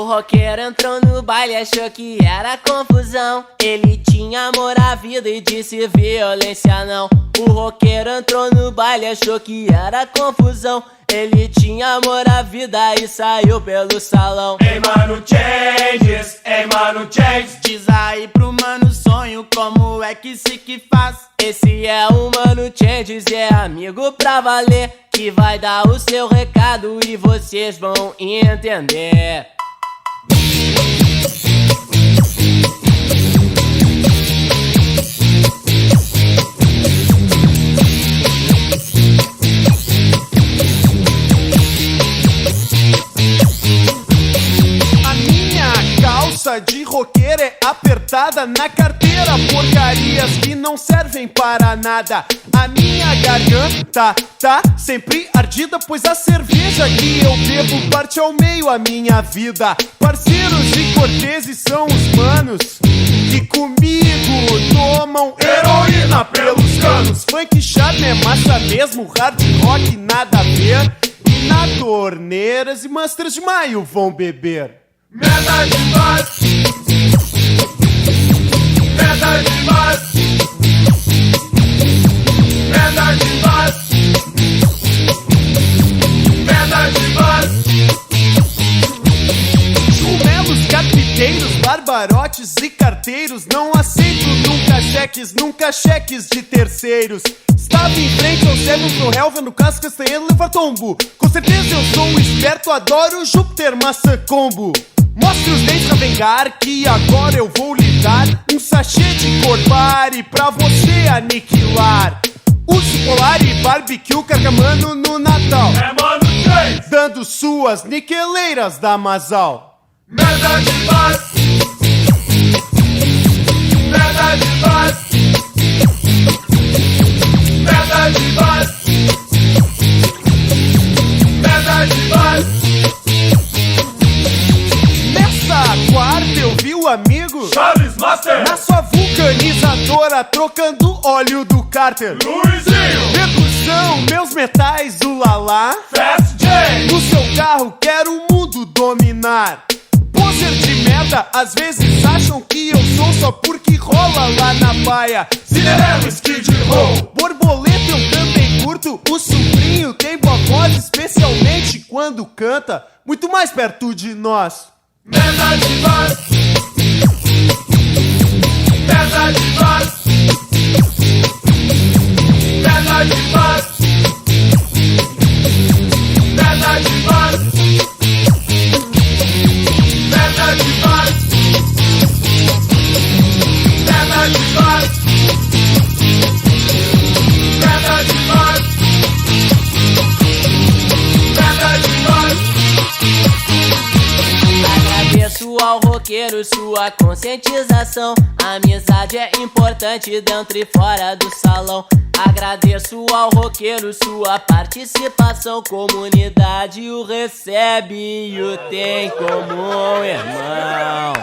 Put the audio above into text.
roqueiro entrou no baile, achou que era confusão. Ele tinha amor à vida e disse violência não. O roqueiro entrou no baile, achou que era confusão. Ele tinha amor à vida e saiu pelo salão. Ei mano changes, ei mano changes. Diz aí pro mano sonho como é que se que faz. Esse é o Mano Changes, é amigo pra valer, que vai dar o seu recado e vocês vão entender. De roqueiro é apertada na carteira, porcarias que não servem para nada. A minha garganta tá sempre ardida, pois a cerveja que eu bebo parte ao meio a minha vida. Parceiros e corteses são os manos que comigo tomam heroína pelos canos. Funk charme é massa mesmo, hard rock nada a ver. E na torneiras e masters de maio vão beber. Merda demais, merda demais, merda demais, merda demais. Chumelos, carpinteiros, barbarotes e carteiros, não aceito nunca cheques de terceiros. Estava em frente ao cego pro réu, vendo caso castanheiro levar tombo. Com certeza eu sou um esperto, adoro Júpiter maçã combo. Mostre os dentes pra vengar, que agora eu vou lhe dar um sachê de Corbari pra você aniquilar. Urso polar e barbecue carcamano no Natal, É mano changes, dando suas niqueleiras da Masal. merda demais, merda demais, merda demais, merda demais. Nessa quarta eu vi o amigo Charles Master, na sua vulcanizadora trocando óleo do cárter. Luizinho, Percussão, meus metais, ulalá. Fast J, No seu carro quero o mundo dominar. Poser de merda, às vezes acham que eu sou só porque rola lá na baia. Cinderela, Skid Row, Borboleta eu também curto, o sobrinho tem boa voz, especialmente quando canta muito mais perto de nós. merda demais, merda demais, merda demais, merda demais, merda demais, merda demais, merda demais, merda demais. Agradeço ao roqueiro sua conscientização. A amizade é importante dentro e fora do salão. Agradeço ao roqueiro sua participação. Comunidade o recebe e o tem como um irmão.